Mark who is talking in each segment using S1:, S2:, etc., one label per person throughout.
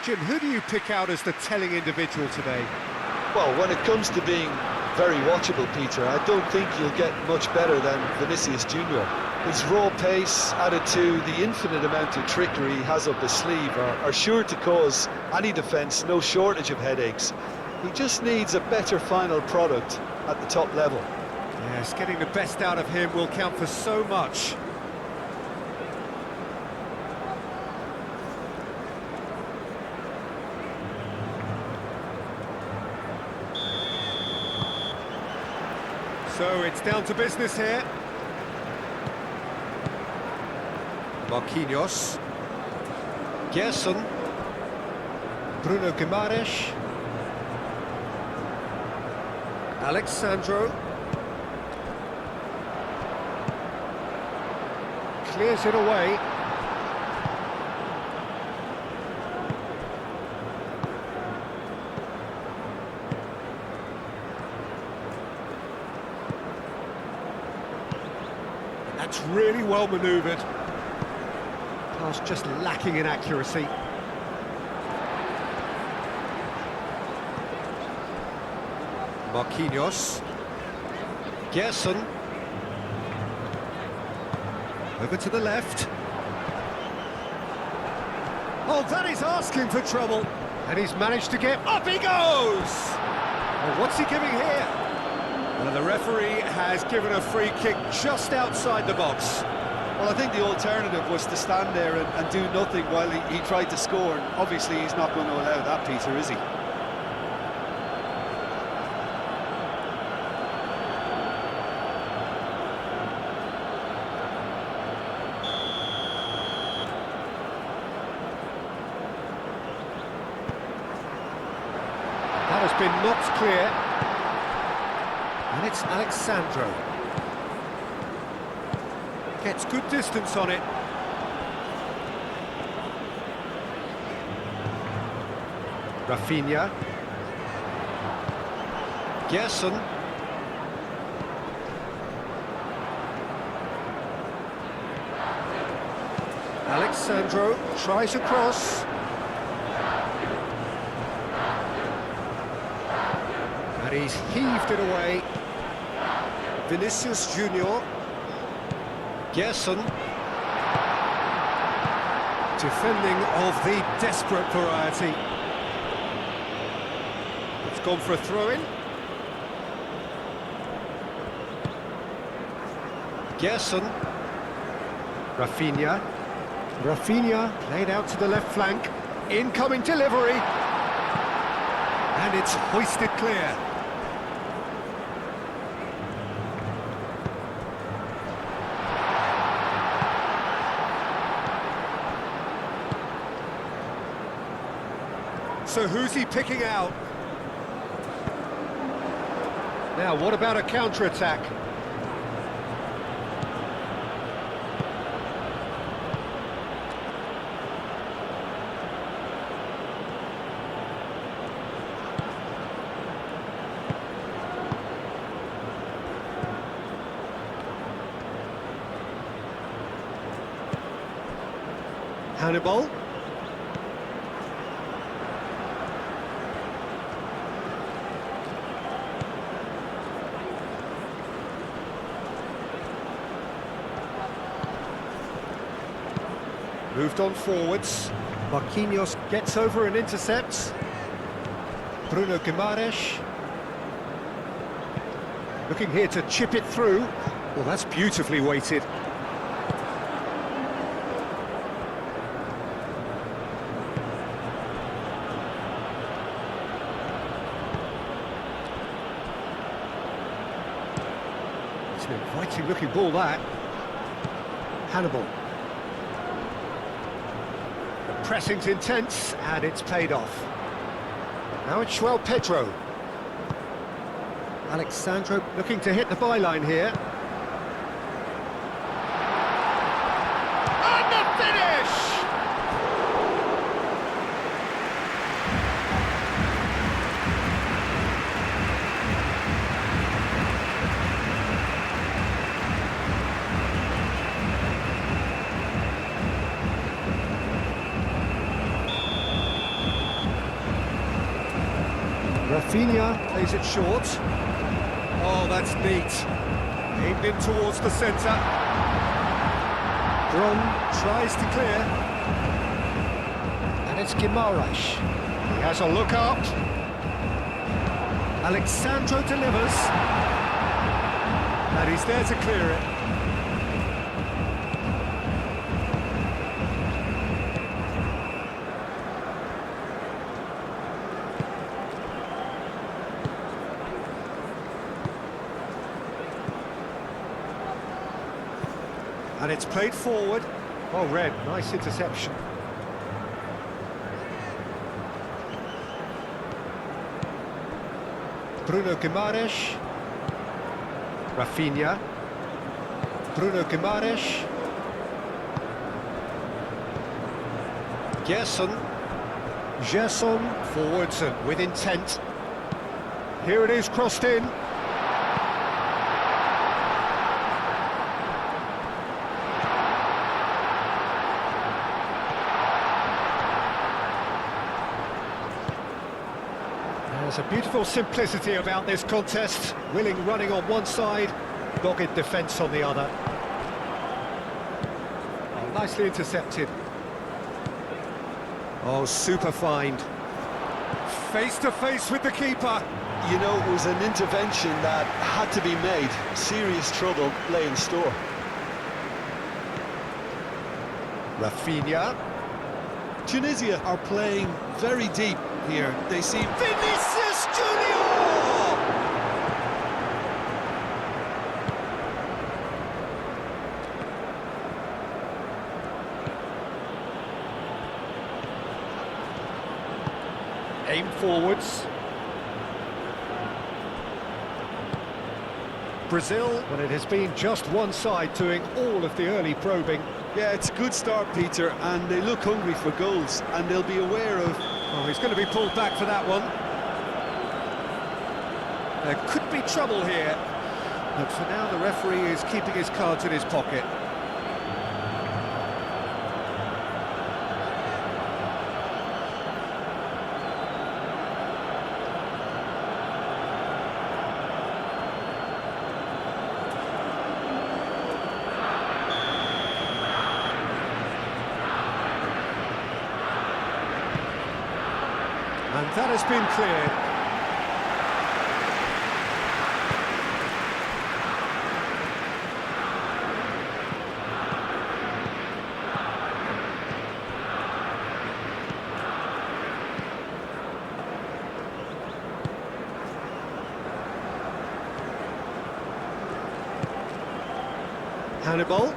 S1: question, who do you pick out as the telling individual today?
S2: Well, when it comes to being very watchable, Peter, I don't think you'll get much better than Vinicius Junior. His raw pace, added to the infinite amount of trickery he has up his sleeve, are sure to cause any defence no shortage of headaches. He just needs a better final product at the top level.
S1: Yes, getting the best out of him will count for so much. So it's down to business here. Marquinhos. Gerson. Bruno Guimaraes. Alexandro. Clears it away. That's really well manoeuvred. Pass just lacking in accuracy. Marquinhos. Gerson. Over to the left. Oh, that is asking for trouble. And he's managed to get... Up he goes! Oh, what's he giving here? Well, the referee has given a free kick just outside the box.
S2: Well, I think the alternative was to stand there and do nothing while he tried to score. And obviously, he's not going to allow that, Peter, is he?
S1: That has been knocked clear. And it's Alexandro. Gets good distance on it. Rafinha. Gerson. Alexandro tries a cross. And he's heaved it away. Vinicius Junior. Gerson. Defending of the desperate variety. It's gone for a throw-in. Gerson. Rafinha. Rafinha played out to the left flank. Incoming delivery. And it's hoisted clear. So who's he picking out? Now, what about a counter-attack? Hannibal. Moved on forwards. Marquinhos gets over and intercepts. Bruno Guimaraes. Looking here to chip it through. Well, that's beautifully weighted. It's an inviting looking ball, that. Hannibal. Pressing's intense, and it's paid off. Now it's João Pedro. Alexandro looking to hit the byline here. And the finish! Rafinha plays it short. Oh, that's neat. Aimed in towards the centre. Grom tries to clear. And it's Guimaraes. He has a look up. Alexandro delivers. And he's there to clear it. And it's played forward. Oh, Red, nice interception. Bruno Guimaraes. Rafinha. Bruno Guimaraes. Gerson forwards and with intent. Here it is, crossed in. There's a beautiful simplicity about this contest. Willing running on one side, dogged defence on the other. Oh, nicely intercepted. Oh, super find. Face to face with the keeper.
S2: You know, it was an intervention that had to be made. Serious trouble lay in store.
S1: Rafinha.
S2: Tunisia are playing very deep here. They seem...
S1: Vinicius Junior! Aim forwards. Brazil, well, it has been just one side doing all of the early probing.
S2: Yeah, it's a good start, Peter, and they look hungry for goals, and they'll be aware of...
S1: Oh, he's going to be pulled back for that one. There could be trouble here, but for now the referee is keeping his cards in his pocket. And that has been cleared. Hannibal.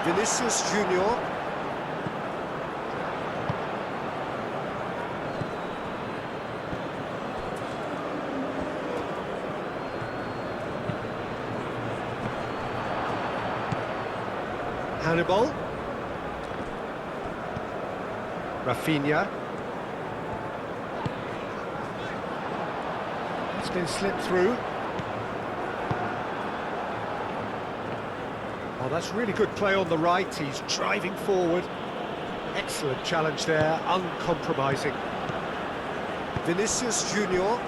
S1: Vinicius Junior. Hannibal. Rafinha. It's been slipped through. Oh, that's really good play on the right. He's driving forward. Excellent challenge there, uncompromising. Vinicius Junior.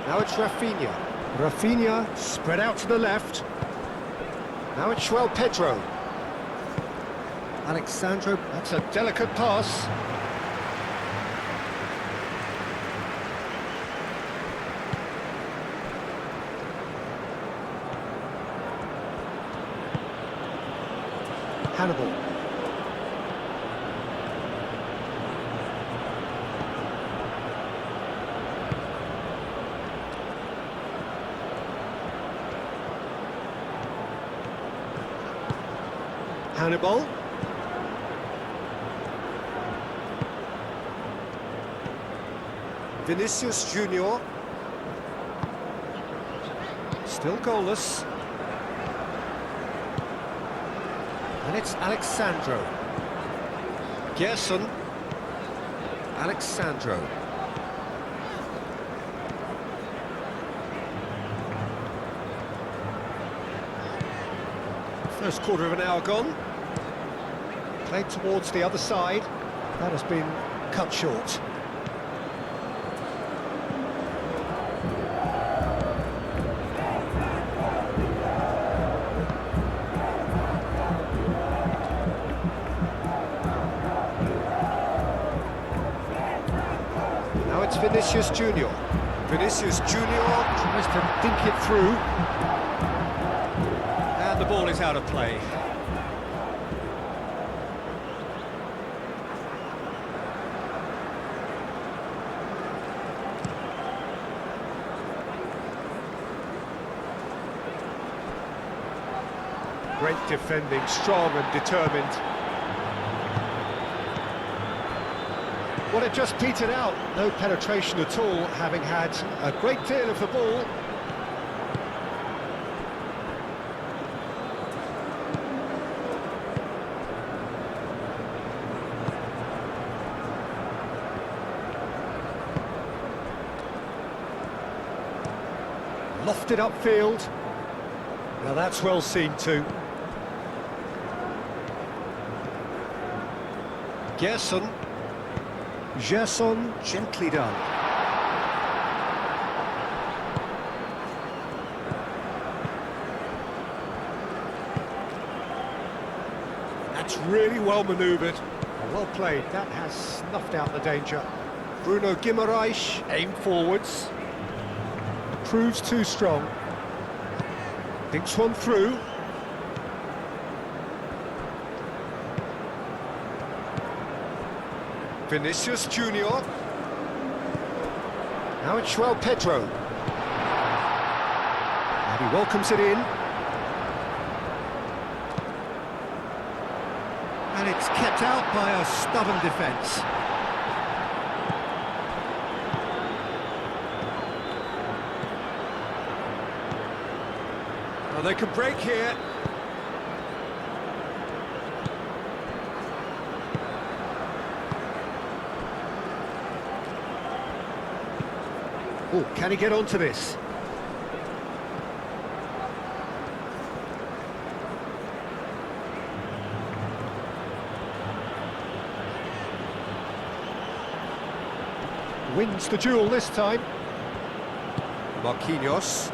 S1: Now it's Rafinha. Rafinha spread out to the left. Now it's João Pedro. Alexandro, that's a delicate pass. Hannibal. Hannibal. Vinicius Junior. Still goalless. And it's Alexandro. Gerson. Alexandro. First quarter of an hour gone. Played towards the other side. That has been cut short. Now it's Vinicius Junior. Vinicius Junior tries to think it through. And the ball is out of play. Great defending, strong and determined. Well, it just petered out. No penetration at all, having had a great deal of the ball. Lofted upfield. Now that's well seen too. Gerson. Gerson, gently done. That's really well manoeuvred. Well played. That has snuffed out the danger. Bruno Guimaraes, aim forwards. Proves too strong. Thinks one through. Vinicius Junior. Now it's João Pedro. And he welcomes it in. And it's kept out by a stubborn defence. Well, they can break here. Oh, can he get onto this? Wins the duel this time. Marquinhos.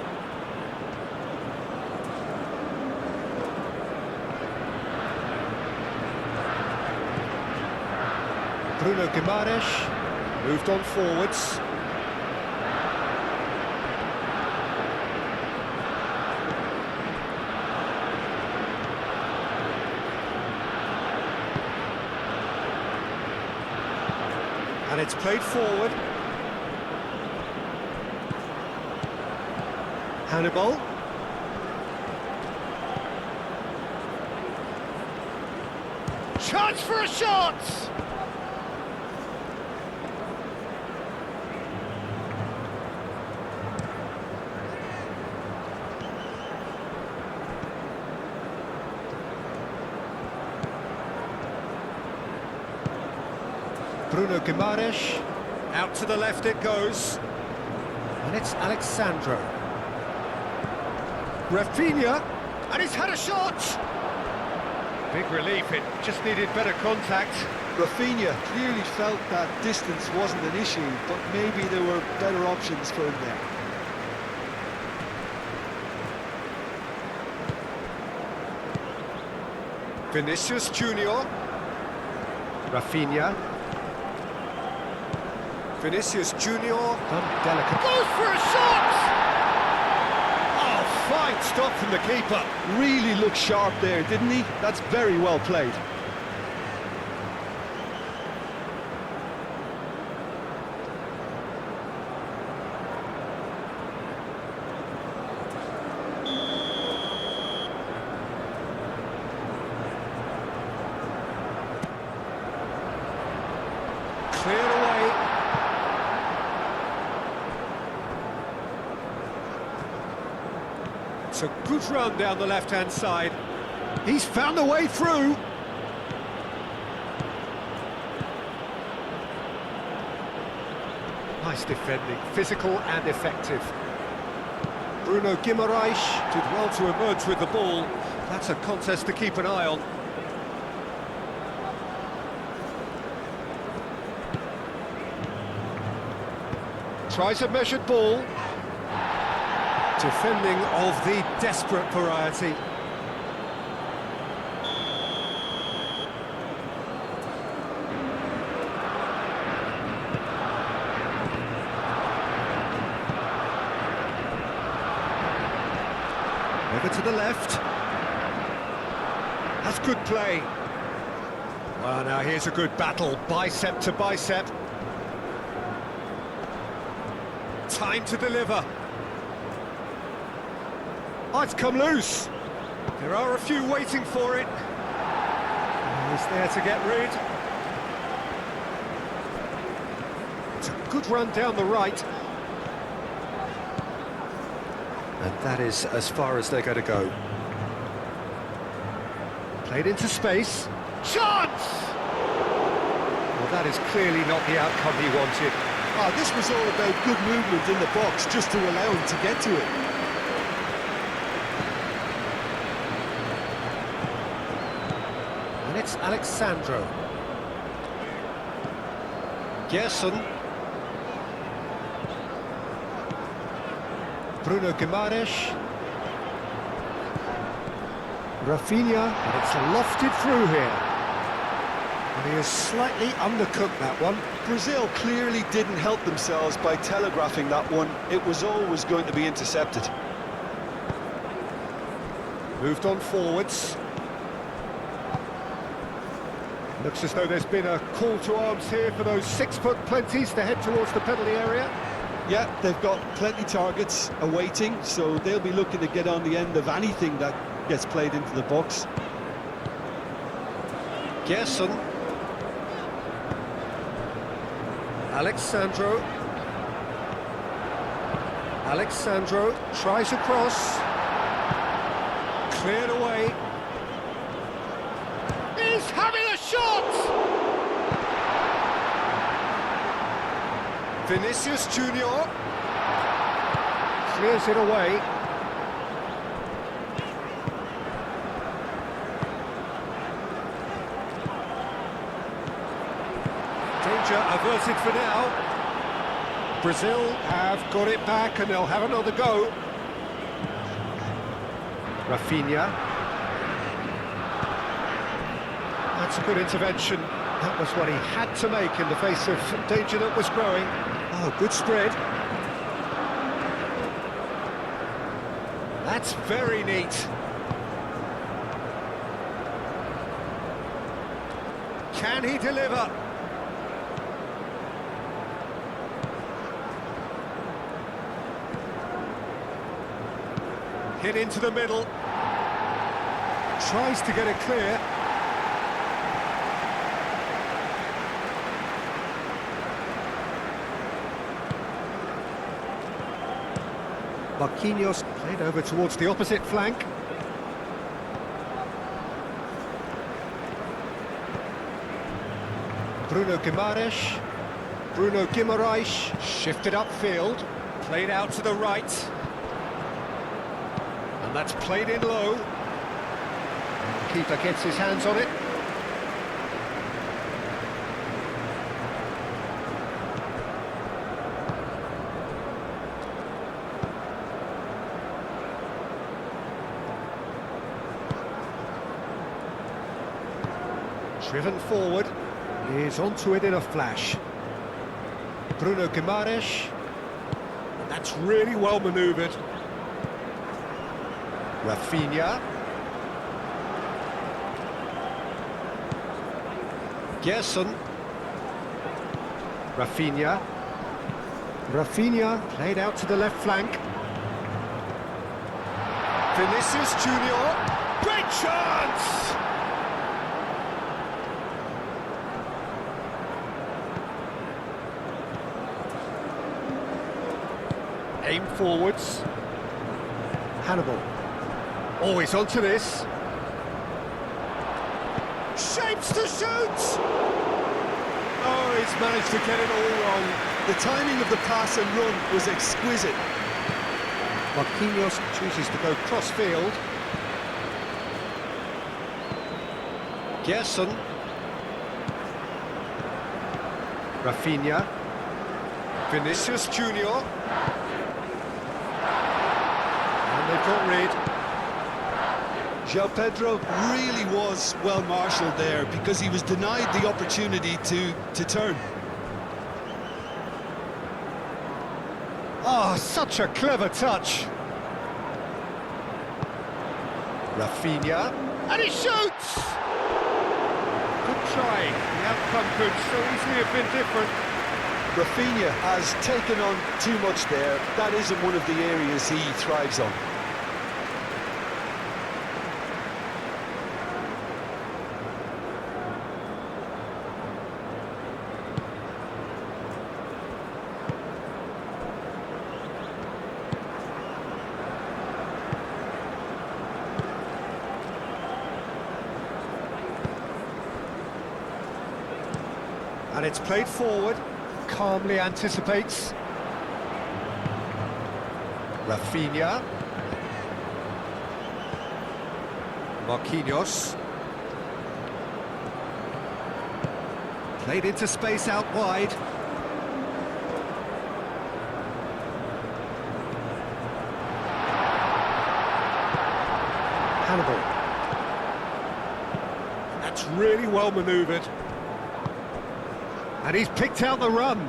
S1: Bruno Guimaraes moved on forwards. And it's played forward. Hannibal. Chance for a shot! Bruno Guimaraes, out to the left it goes, and it's Alexandro. Rafinha, and he's had a shot! Big relief, it just needed better contact.
S2: Rafinha clearly felt that distance wasn't an issue, but maybe there were better options for him there.
S1: Vinicius Junior. Rafinha. Vinicius Junior, done delicate. Goes for a shot! Oh, fine stop from the keeper.
S2: Really looked sharp there, didn't he? That's very well played.
S1: Cleared away. It's a good run down the left-hand side. He's found a way through. Nice defending, physical and effective. Bruno Guimaraes did well to emerge with the ball. That's a contest to keep an eye on. Tries a measured ball. Defending of the desperate variety. Over to the left. That's good play. Well, now here's a good battle, bicep to bicep. Time to deliver. Oh, it's come loose. There are a few waiting for it. He's there to get rid. It's a good run down the right. And that is as far as they're going to go. Played into space. Chance! Well, that is clearly not the outcome he wanted.
S2: Oh, this was all about good movement in the box, just to allow him to get to it.
S1: And it's Alexandro. Gerson. Bruno Guimaraes. Rafinha, and it's lofted through here. And he has slightly undercooked that one.
S2: Brazil clearly didn't help themselves by telegraphing that one. It was always going to be intercepted.
S1: Moved on forwards. Looks as though there's been a call to arms here for those 6-foot plenties to head towards the penalty area.
S2: Yeah, they've got plenty targets awaiting, so they'll be looking to get on the end of anything that gets played into the box.
S1: Gerson. Alexandro. Alexandro tries a cross. Cleared away. He's having a shot! Vinicius Junior clears it away. Danger averted for now. Brazil have got it back and they'll have another go. Rafinha. That's a good intervention. That was what he had to make in the face of danger that was growing. Oh, good spread. That's very neat. Can he deliver? Hit into the middle. Tries to get it clear. Marquinhos played over towards the opposite flank. Bruno Guimaraes. Bruno Guimaraes shifted upfield. Played out to the right. And that's played in low. The keeper gets his hands on it. Driven forward, he is onto it in a flash. Bruno Guimaraes, and that's really well manoeuvred. Rafinha. Gerson. Rafinha. Rafinha played out to the left flank. Vinicius Junior. Great chance! Aim forwards. Hannibal. Always onto this. Shapes to shoot! Oh, he's managed to get it all wrong.
S2: The timing of the pass and run was exquisite.
S1: Marquinhos chooses to go cross-field. Gerson. Rafinha. Vinicius Junior. And they've got rid.
S2: João Pedro really was well marshalled there because he was denied the opportunity to turn.
S1: Oh, such a clever touch. Rafinha, and he shoots! Good try, the outcome could so easily have been different.
S2: Rafinha has taken on too much there. That isn't one of the areas he thrives on.
S1: And it's played forward, calmly anticipates. Rafinha. Marquinhos. Played into space out wide. Hannibal. That's really well manoeuvred. And he's picked out the run.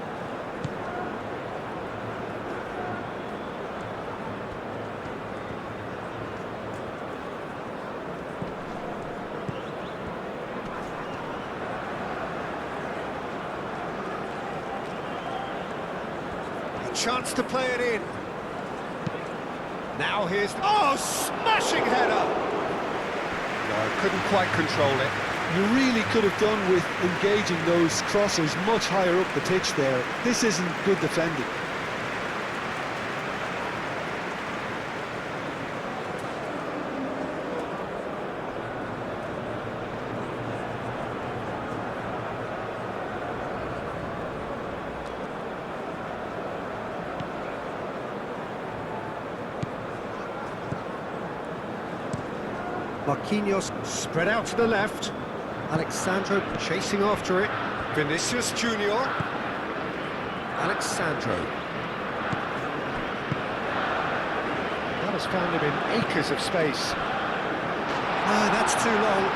S1: A chance to play it in. Now here's... Oh, smashing header! No, couldn't quite control it.
S2: You really could have done with engaging those crossers much higher up the pitch there. This isn't good defending.
S1: Marquinhos spread out to the left. Alexandro chasing after it. Vinicius Junior. Alexandro. That has found him in acres of space. No, that's too long.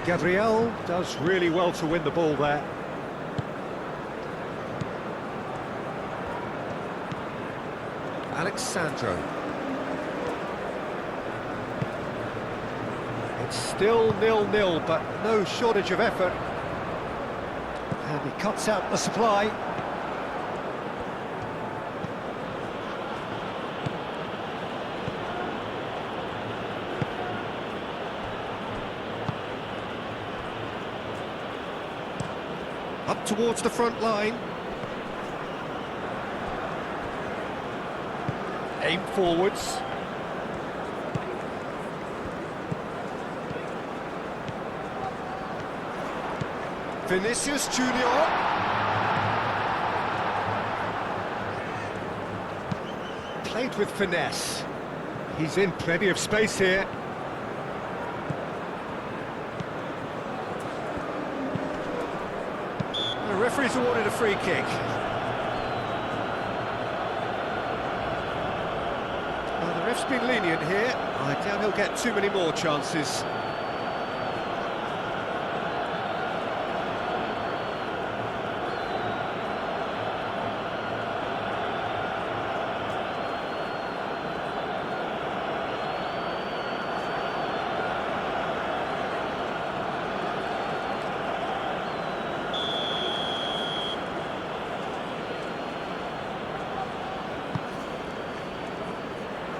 S1: Gabriel does really well to win the ball there. Alexandro. It's still 0-0, but no shortage of effort. And he cuts out the supply. Up towards the front line. Aim forwards. Vinicius Junior. Played with finesse. He's in plenty of space here. The referee's awarded a free kick. Well, the ref's been lenient here. I doubt he'll get too many more chances.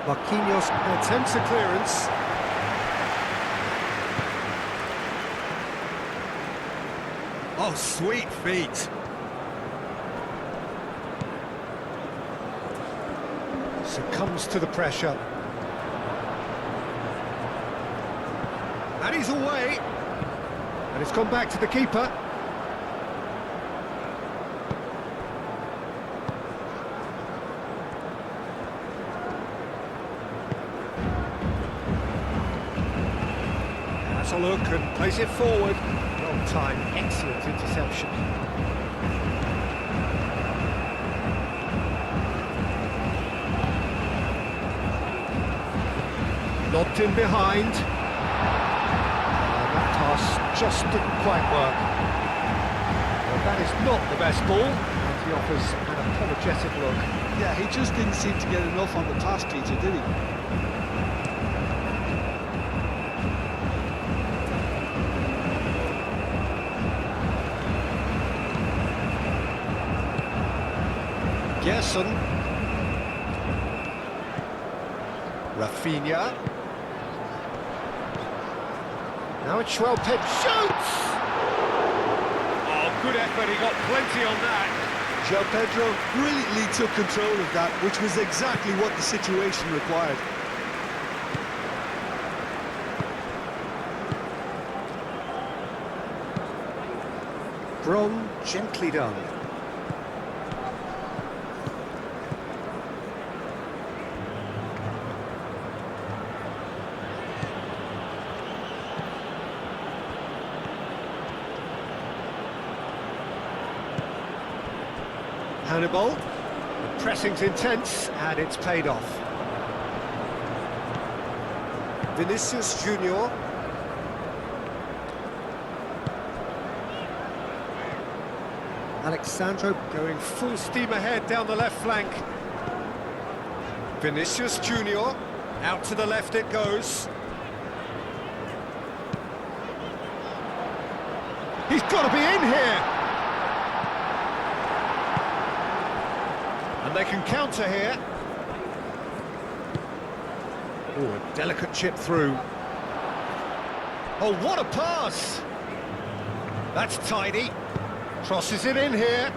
S1: Marquinhos attempts a clearance. Oh, sweet feet. Succumbs to the pressure. And he's away. And it's gone back to the keeper. Has a look and plays it forward. Long time, excellent interception. Lobbed in behind. That pass just didn't quite work. Well, that is not the best ball, and he offers an apologetic look.
S2: Yeah, he just didn't seem to get enough on the pass, Peter, did he?
S1: Gerson. Rafinha. Now it's Schwelped shoots! Oh, good effort, he got plenty on that.
S2: João Pedro brilliantly took control of that, which was exactly what the situation required.
S1: Bron, gently done. Hannibal, the pressing's intense and it's paid off. Vinicius Junior. Alexandro going full steam ahead down the left flank. Vinicius Junior, out to the left it goes. He's got to be in here! And they can counter here. Oh, a delicate chip through. Oh, what a pass! That's tidy. Crosses it in here.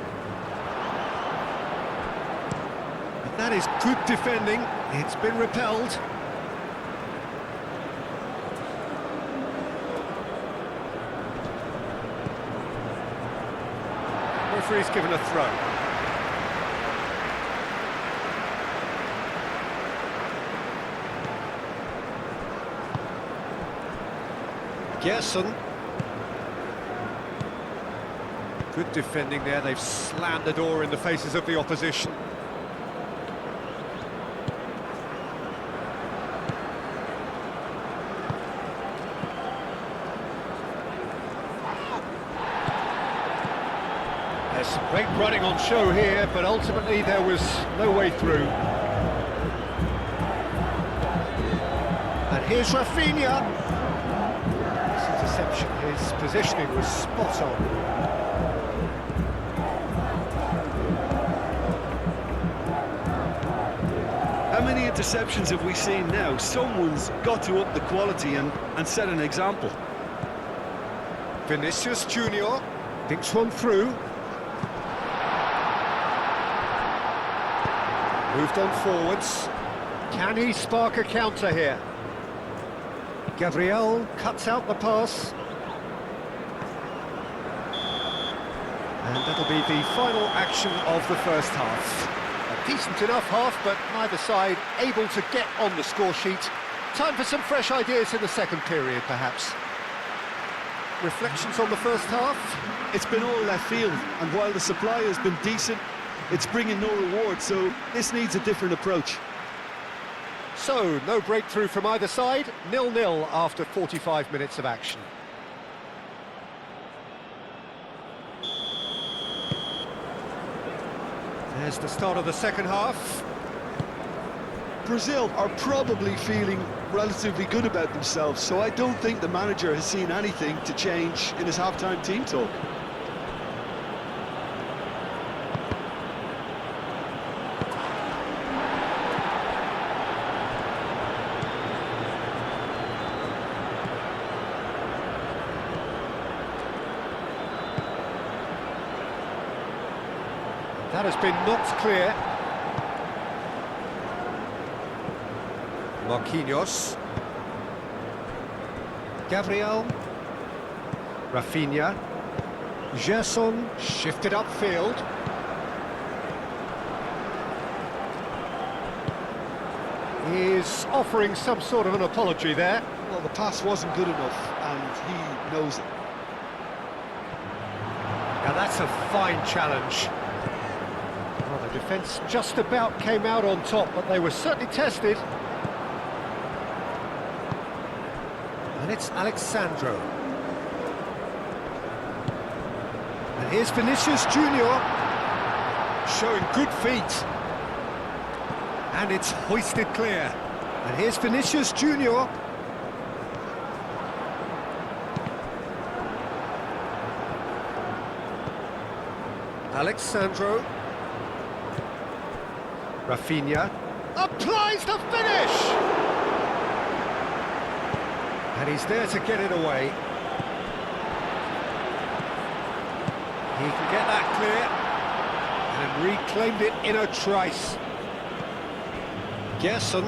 S1: And that is good defending. It's been repelled. Referee's given a throw. Gerson. Good defending there, they've slammed the door in the faces of the opposition. There's some great running on show here, but ultimately there was no way through. And here's Rafinha. Interception, his positioning was spot on.
S2: How many interceptions have we seen now? Someone's got to up the quality and set an example.
S1: Vinicius Junior thinks one through. Moved on forwards. Can he spark a counter here? Gabriel cuts out the pass. And that'll be the final action of the first half. A decent enough half, but neither side able to get on the score sheet. Time for some fresh ideas in the second period, perhaps. Reflections on the first half?
S2: It's been all left field, and while the supply has been decent, it's bringing no reward, so this needs a different approach.
S1: So, no breakthrough from either side, 0-0 after 45 minutes of action. There's the start of the second half.
S2: Brazil are probably feeling relatively good about themselves, so I don't think the manager has seen anything to change in his half-time team talk.
S1: That has been knocked clear. Marquinhos. Gabriel. Rafinha. Gerson shifted upfield. He's offering some sort of an apology there.
S2: Well, the pass wasn't good enough, and knows it.
S1: Now that's a fine challenge. Well, the defence just about came out on top, but they were certainly tested. And it's Alexandro. And here's Vinicius Junior, showing good feet. And it's hoisted clear. And here's Vinicius Junior. Alexandro. Rafinha applies the finish! And he's there to get it away. He can get that clear and reclaimed it in a trice. Gerson.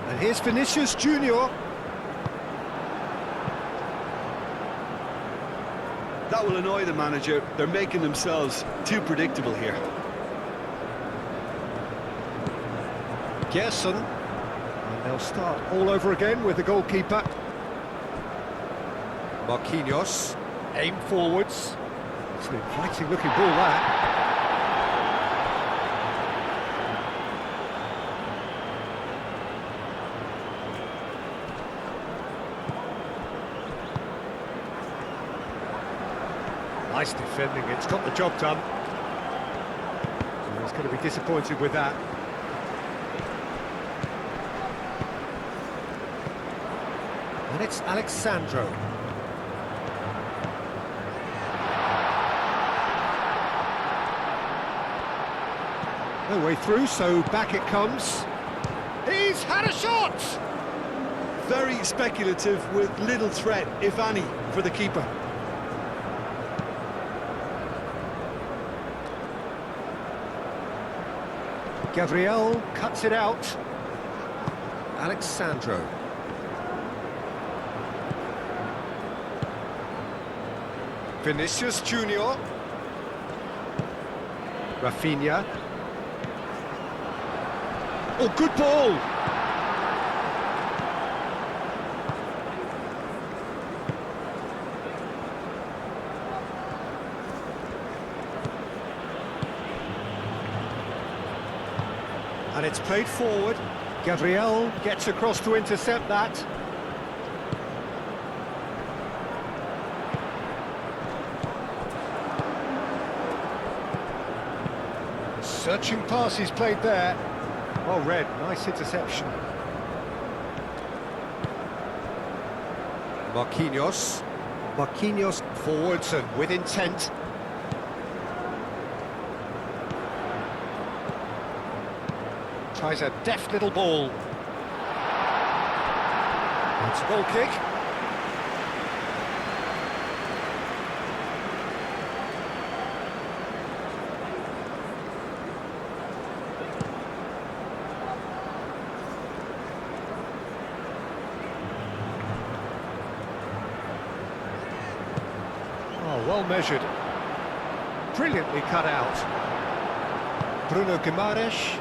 S1: And here's Vinicius Junior.
S2: That will annoy the manager. They're making themselves too predictable here.
S1: Gerson. And they'll start all over again with the goalkeeper. Marquinhos. Aim forwards. It's an inviting looking ball, that. Nice defending, it's got the job done. So he's going to be disappointed with that. And it's Alexandro. No way through, so back it comes. He's had a shot!
S2: Very speculative with little threat, if any, for the keeper.
S1: Gabriel cuts it out. Alexandro. Vinicius Junior. Rafinha. Oh, good ball! And it's played forward. Gabriel gets across to intercept that. Searching pass he's played there. Well read, nice interception. Marquinhos. Marquinhos forwards and with intent. Tries a deft little ball. It's a goal kick. Oh, well measured. Brilliantly cut out. Bruno Guimaraes.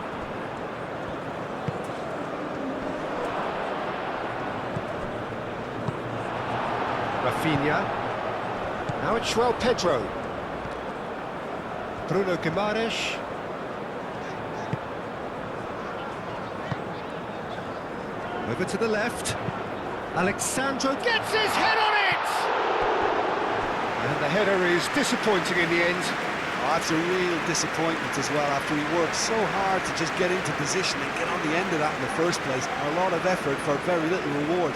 S1: Rafinha. Now it's João Pedro. Bruno Guimaraes. Over to the left. Alexandro gets his head on it! And the header is disappointing in the end.
S2: Oh, that's a real disappointment as well, after he worked so hard to just get into position and get on the end of that in the first place. A lot of effort for very little reward.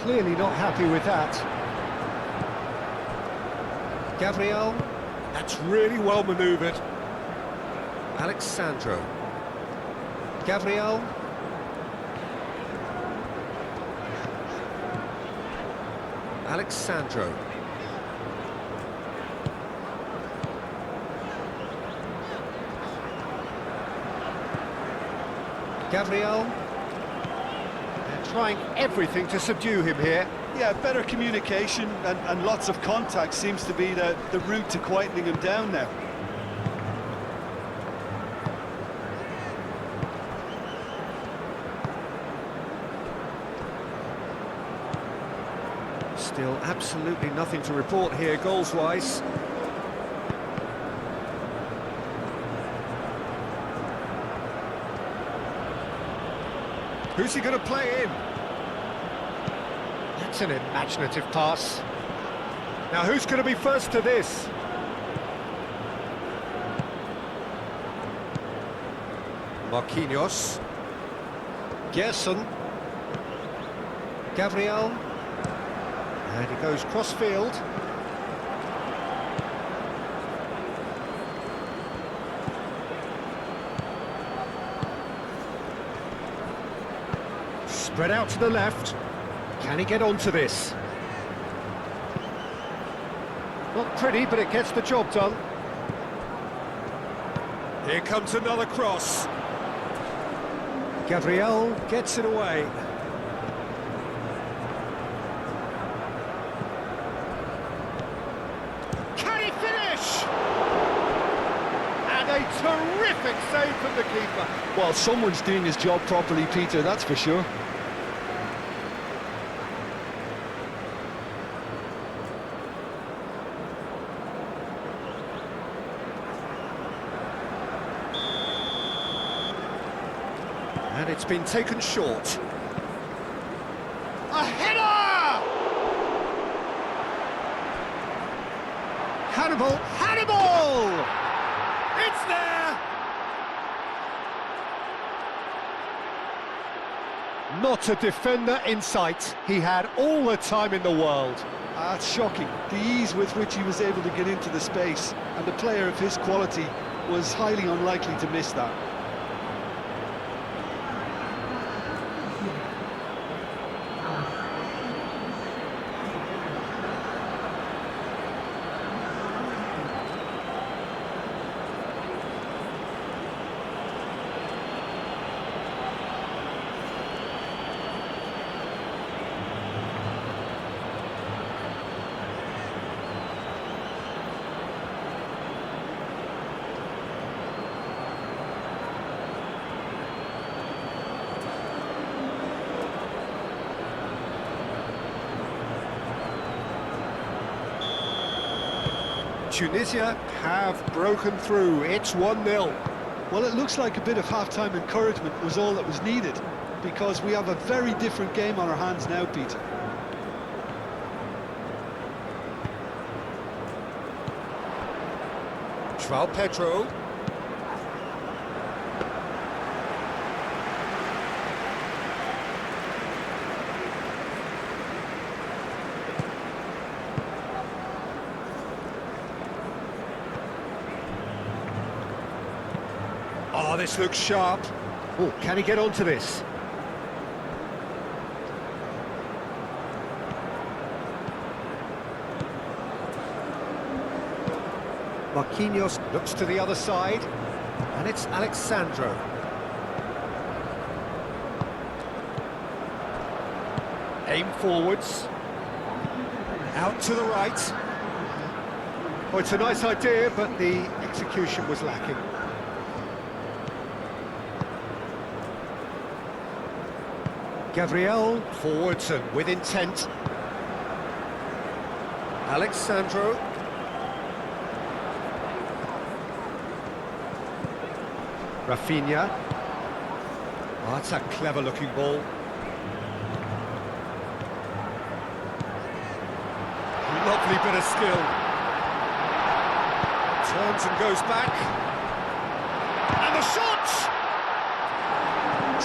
S1: Clearly not happy with that. Gabriel, that's really well manoeuvred. Alexandro. Gabriel. Alexandro. Gabriel. They're trying everything to subdue him here.
S2: Yeah, better communication and lots of contact seems to be the route to quietening him down now.
S1: Still absolutely nothing to report here, goals-wise. Who's he going to play in? That's an imaginative pass. Now who's going to be first to this? Marquinhos. Gerson. Gabriel. And he goes cross-field. Spread out to the left. Can he get onto this? Not pretty, but it gets the job done. Here comes another cross. Gabriel gets it away. Can he finish? And a terrific save from the keeper.
S2: Well, someone's doing his job properly, Peter, that's for sure.
S1: And it's been taken short. A header! Hannibal! It's there! Not a defender in sight. He had all the time in the world.
S2: That's shocking. The ease with which he was able to get into the space, and a player of his quality was highly unlikely to miss that.
S1: Tunisia have broken through. It's 1-0.
S2: Well, it looks like a bit of half-time encouragement was all that was needed, because we have a very different game on our hands now, Peter.
S1: João Pedro. Oh, this looks sharp. Oh, can he get onto this? Marquinhos looks to the other side, and it's Alexandro. Aim forwards. Out to the right. Oh, it's a nice idea, but the execution was lacking. Gabriel, forwards and with intent. Alexandro. Rafinha. Oh, that's a clever-looking ball. Lovely bit of skill. Turns and goes back. And the shot!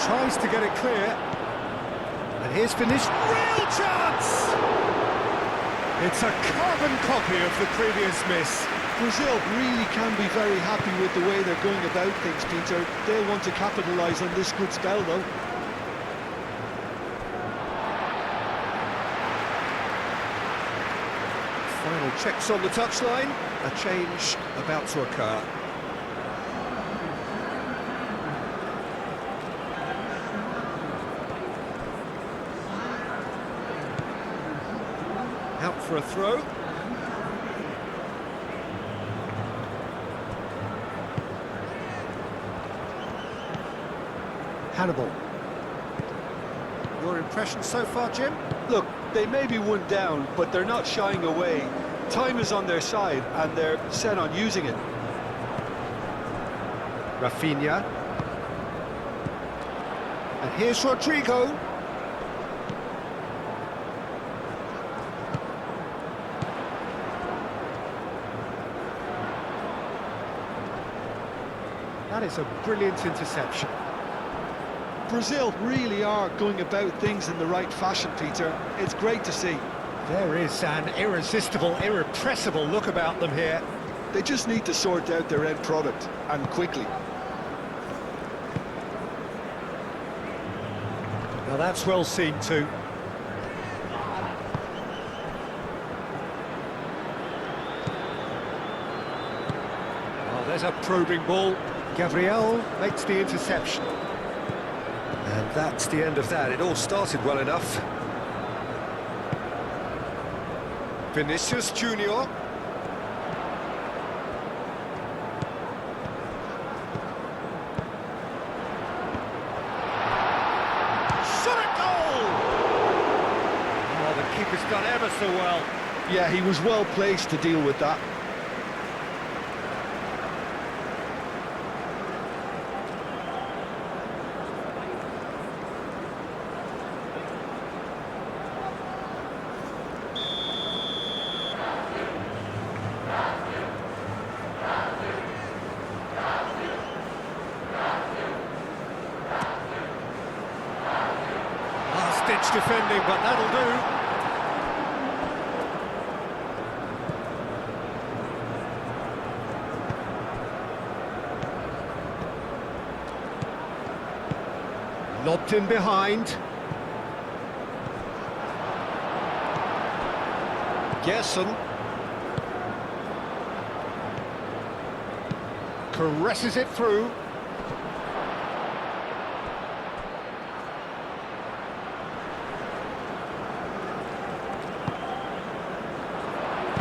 S1: Tries to get it clear. And here's finished. Real chance! It's a carbon copy of the previous miss.
S2: Brazil really can be very happy with the way they're going about things, Peter. They'll want to capitalise on this good spell, though.
S1: Final checks on the touchline. A change about to occur. for a throw. Hannibal. Your impression so far, Jim?
S2: Look, they may be one down, but they're not shying away. Time is on their side, and they're set on using it.
S1: Rafinha. And here's Rodrigo. That is a brilliant interception.
S2: Brazil really are going about things in the right fashion, Peter. It's great to see.
S1: There is an irresistible, irrepressible look about them here.
S2: They just need to sort out their end product, and quickly.
S1: Now that's well seen too. Oh, there's a probing ball. Gabriel makes the interception. And that's the end of that. It all started well enough. Vinicius Junior. Shot at goal! Oh, the keeper's done ever so well.
S2: Yeah, he was well placed to deal with that.
S1: Last-ditch defending, but that'll do. Lobbed in behind. Gerson. Caresses it through.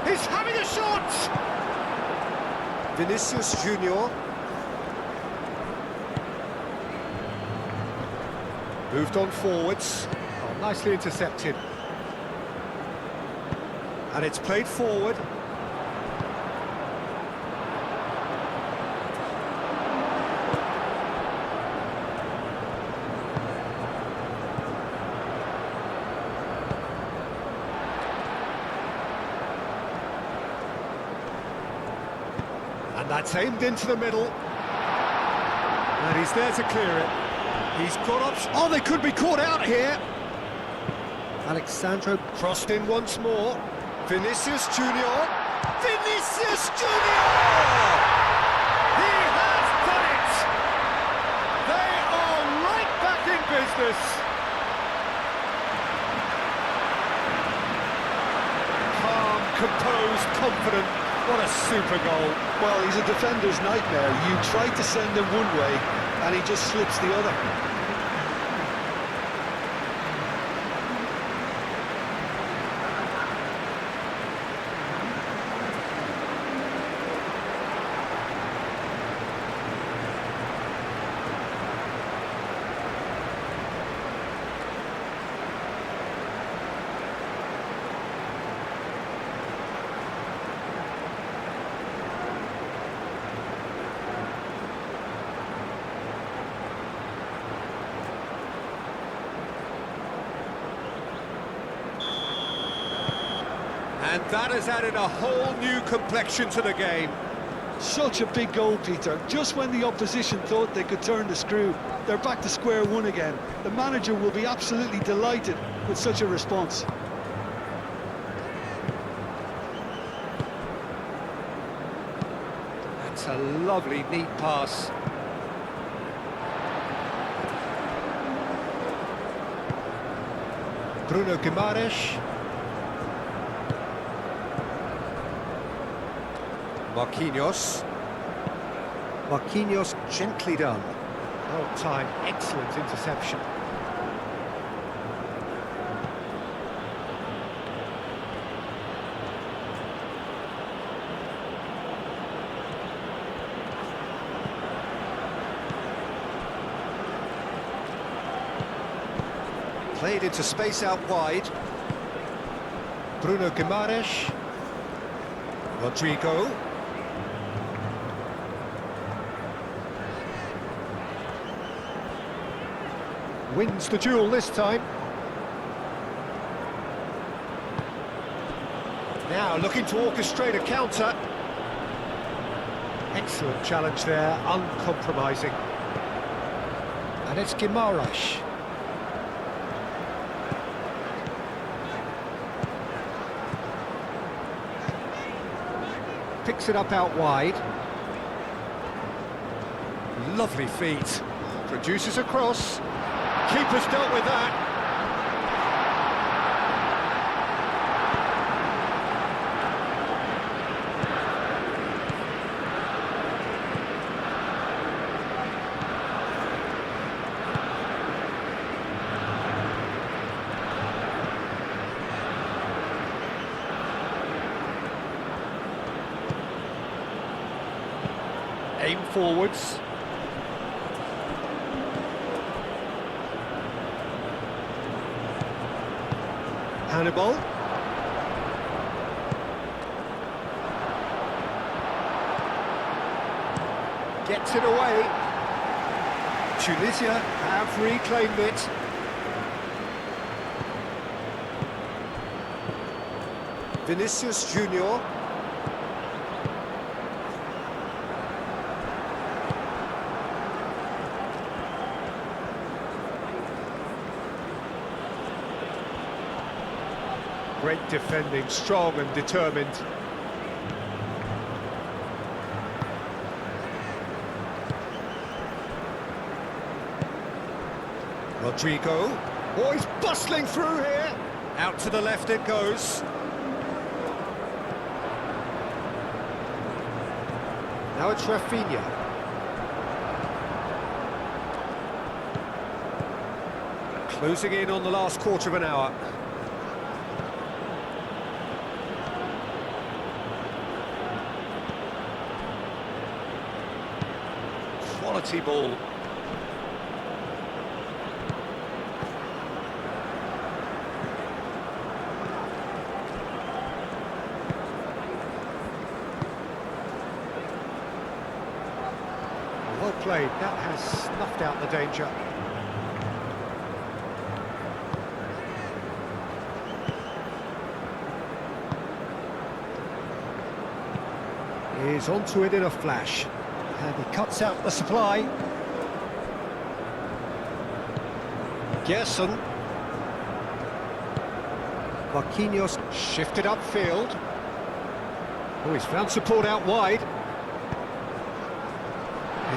S1: He's having a shot! Vinicius Junior. Moved on forwards. Oh, nicely intercepted. And it's played forward. And that's aimed into the middle. And he's there to clear it. He's got options. Oh, they could be caught out here. Alexandro crossed in once more. Vinicius Junior. Vinicius Junior! He has done it! They are right back in business. Calm, composed, confident. What a super goal.
S2: Well, he's a defender's nightmare. You try to send him one way, and he just slips the other.
S1: And that has added a whole new complexion to the game.
S2: Such a big goal, Peter. Just when the opposition thought they could turn the screw, they're back to square one again. The manager will be absolutely delighted with such a response.
S1: That's a lovely, neat pass. Bruno Guimaraes. Marquinhos. Marquinhos gently done. Well timed, excellent interception. Played into space out wide. Bruno Guimaraes. Rodrigo. Wins the duel this time. Now looking to orchestrate a counter. Excellent challenge there, uncompromising. And it's Guimaraes. Picks it up out wide. Lovely feet. Produces a cross. Keeper's dealt with that. Aim forwards. Hannibal. Gets it away. Tunisia have reclaimed it. Vinicius Junior. Great defending, strong and determined. Rodrigo. Oh, he's bustling through here. Out to the left it goes. Now it's Rafinha. Closing in on the last quarter of an hour. Quality ball. Well played, that has snuffed out the danger. He's onto it in a flash. And he cuts out the supply. Gerson. Marquinhos shifted upfield. Oh, he's found support out wide.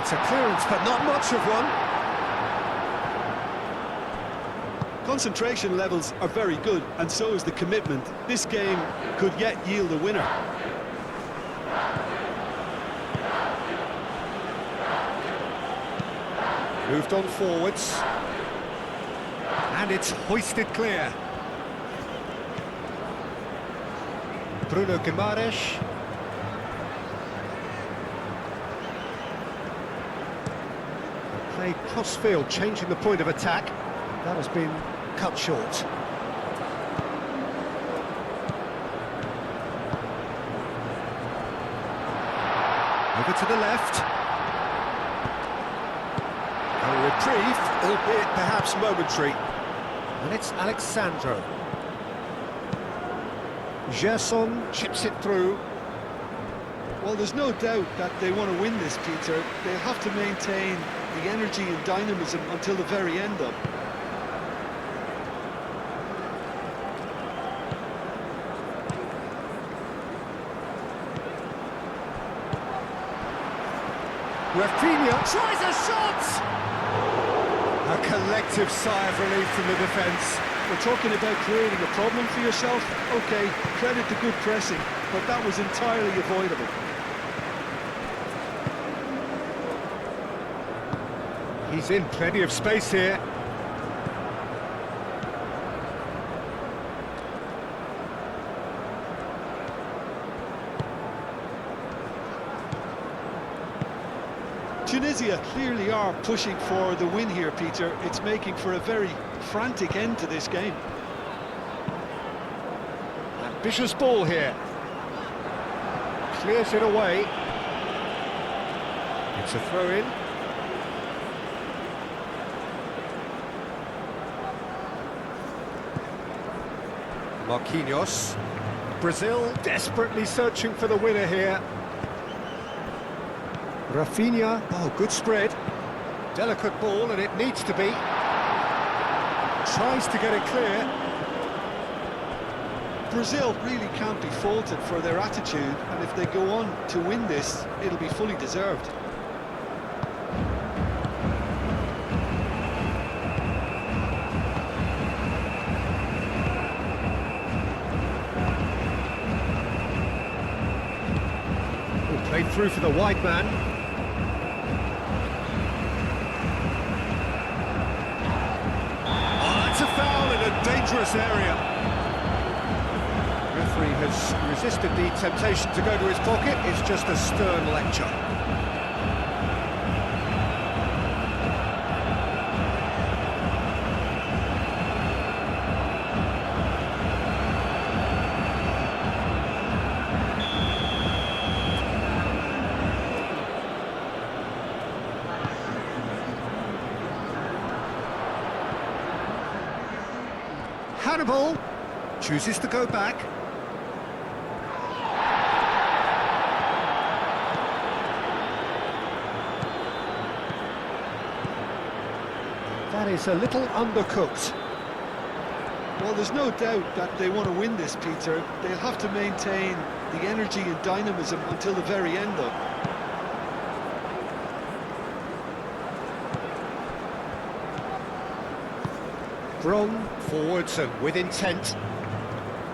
S1: It's a clearance, but not much of one.
S2: Concentration levels are very good, and so is the commitment. This game could yet yield a winner.
S1: Moved on forwards. And it's hoisted clear. Bruno Guimaraes. Played cross-field, changing the point of attack. That has been cut short. Over to the left. A reprieve, albeit perhaps momentary. And it's Alexandro. Gerson chips it through.
S2: Well, there's no doubt that they want to win this, Peter. They have to maintain the energy and dynamism until the very end of it.
S1: Rafinha tries a shot! A collective sigh of relief from the defence.
S2: We're talking about creating a problem for yourself. OK, credit to good pressing, but that was entirely avoidable.
S1: He's in plenty of space here.
S2: Tunisia Tunisia clearly are pushing for the win here, Peter. It's making for a very frantic end to this game.
S1: Ambitious ball here. Clears it away. It's a throw-in. Marquinhos. Brazil desperately searching for the winner here. Rafinha, oh, good spread. Delicate ball, and it needs to be. Tries to get it clear.
S2: Brazil really can't be faulted for their attitude, and if they go on to win this, it'll be fully deserved.
S1: Played through for the wide man. Oh, that's a foul in a dangerous area. Referee has resisted the temptation to go to his pocket. It's just a stern lecture. Hannibal chooses to go back. That is a little undercooked.
S2: Well, there's no doubt that they want to win this, Peter. They'll have to maintain the energy and dynamism until the very end, though.
S1: Brong forwards and with intent.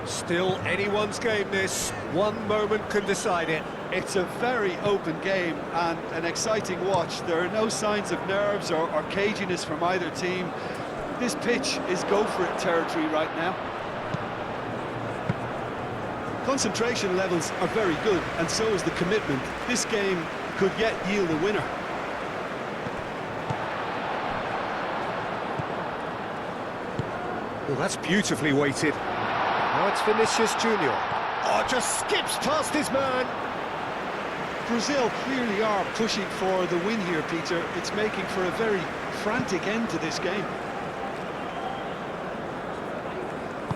S1: Still anyone's game this. One moment can decide it.
S2: It's a very open game and an exciting watch. There are no signs of nerves or caginess from either team. This pitch is go-for-it territory right now. Concentration levels are very good, and so is the commitment. This game could yet yield a winner.
S1: Well, that's beautifully weighted. Now it's Vinicius Junior. Oh, just skips past his man.
S2: Brazil clearly are pushing for the win here, Peter. It's making for a very frantic end to this game.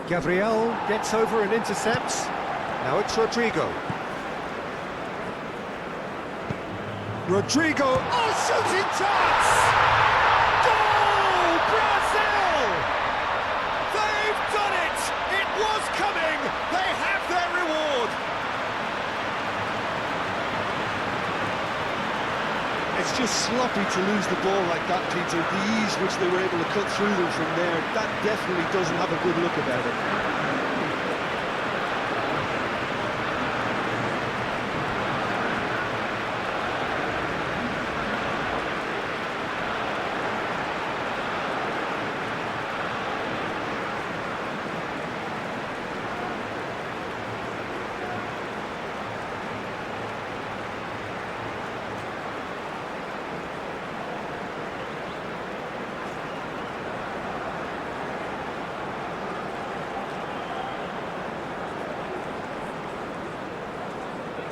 S1: Gabriel gets over and intercepts. Now it's Rodrigo. Rodrigo, oh, shooting chance! Goal, Brazil! They've done it! It was coming! They have their reward!
S2: It's just sloppy to lose the ball like that, Peter. The ease which they were able to cut through them from there, that definitely doesn't have a good look about it.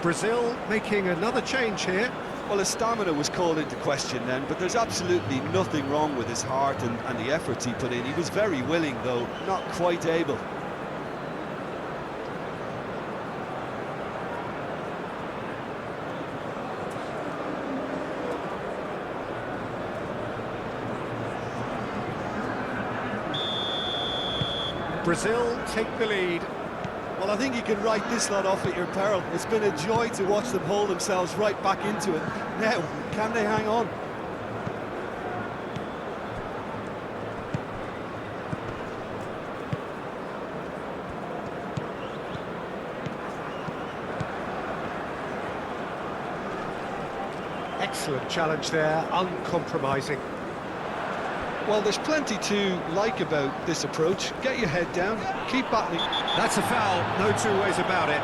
S1: Brazil making another change here.
S2: Well, his stamina was called into question then, but there's absolutely nothing wrong with his heart and the efforts he put in. He was very willing, though, not quite able.
S1: Brazil take the lead.
S2: Well, I think you can write this lot off at your peril. It's been a joy to watch them hold themselves right back into it. Now, can they hang on?
S1: Excellent challenge there, uncompromising.
S2: Well, there's plenty to like about this approach. Get your head down, keep battling.
S1: That's a foul, no two ways about it.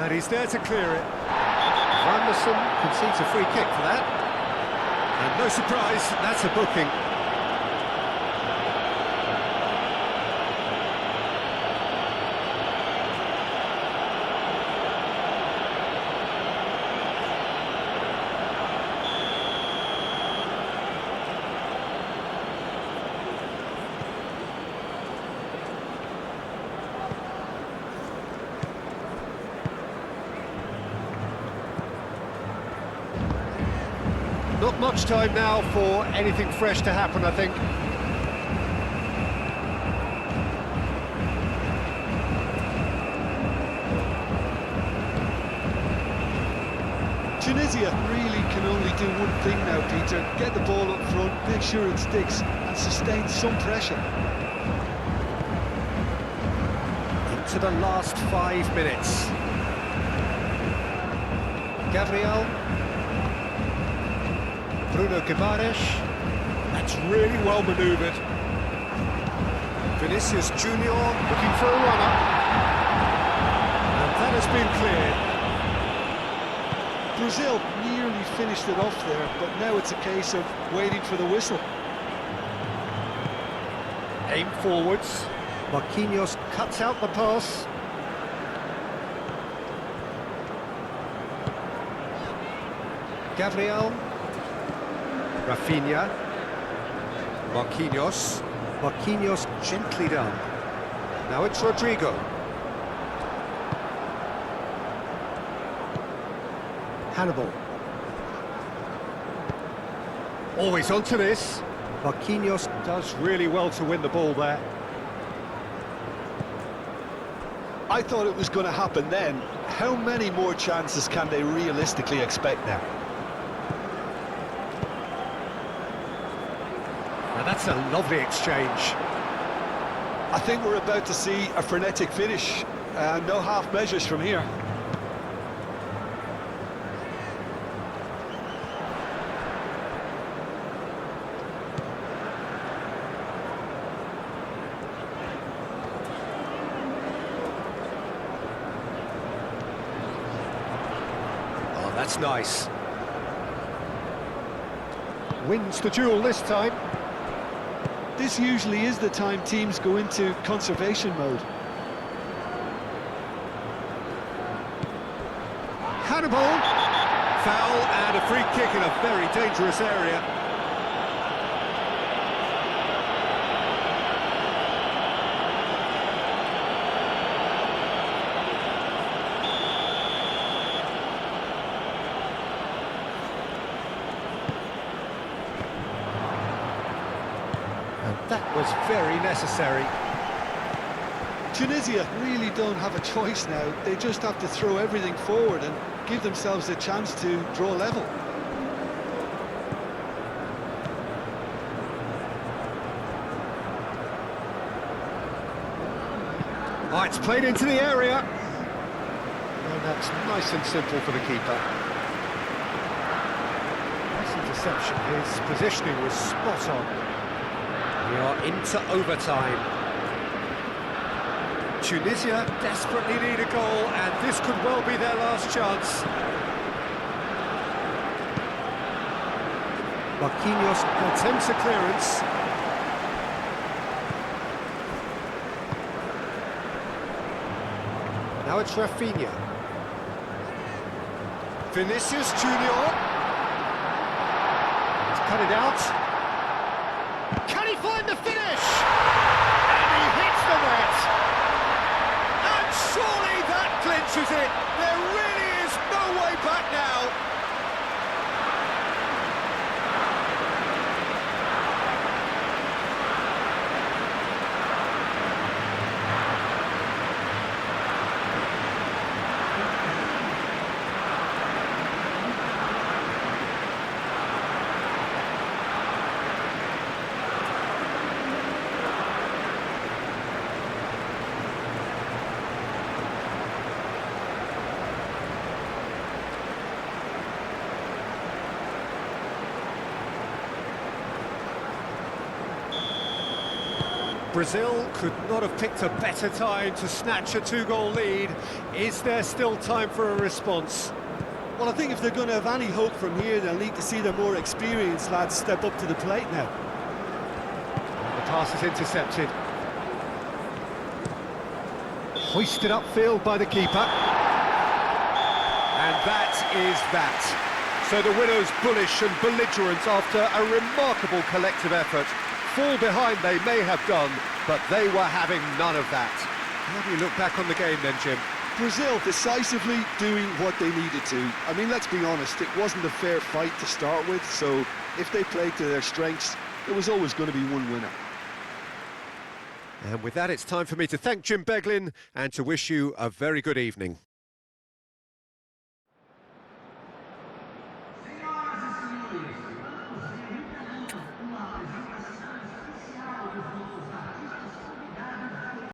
S1: And he's there to clear it. Anderson concedes a free kick for that. And no surprise, that's a booking. Not much time now for anything fresh to happen, I think.
S2: Tunisia really can only do one thing now, Peter. Get the ball up front, make sure it sticks, and sustain some pressure.
S1: Into the last 5 minutes. Gabriel. Bruno Guimaraes. That's really well manoeuvred. Vinicius Junior looking for a runner. And that has been cleared.
S2: Brazil nearly finished it off there, but now it's a case of waiting for the whistle.
S1: Aim forwards. Marquinhos cuts out the pass. Gabriel. Rafinha. Marquinhos. Marquinhos gently done. Now it's Rodrigo. Hannibal. Always onto this. Marquinhos does really well to win the ball there.
S2: I thought it was going to happen then. How many more chances can they realistically expect now?
S1: Now that's a lovely exchange.
S2: I think we're about to see a frenetic finish. No half measures from here.
S1: Oh, that's nice. Wins the duel this time.
S2: This usually is the time teams go into conservation mode.
S1: Hannibal! Foul and a free kick in a very dangerous area. And that was very necessary.
S2: Tunisia really don't have a choice now. They just have to throw everything forward and give themselves a chance to draw level.
S1: Oh, it's played into the area. And that's nice and simple for the keeper. Nice interception. His positioning was spot on. We are into overtime. Tunisia desperately need a goal, and this could well be their last chance. Marquinhos attempts a clearance. Now it's Rafinha. Vinicius Junior. He's cut it out. Can he find the finish? And he hits the net. And surely that clinches it. There really is no way back now. Brazil could not have picked a better time to snatch a two-goal lead. Is there still time for a response?
S3: Well, I think if they're going to have any hope from here, they'll need to see their more experienced lads step up to the plate now.
S1: And the pass is intercepted. Hoisted upfield by the keeper. And that is that. So the winners bullish and belligerent after a remarkable collective effort. Fall behind they may have done, but they were having none of that. How do you look back on the game then, Jim?
S3: Brazil decisively doing what they needed to. I mean, let's be honest, it wasn't a fair fight to start with, so if they played to their strengths, there was always going to be one winner.
S1: And with that, it's time for me to thank Jim Beglin and to wish you a very good evening.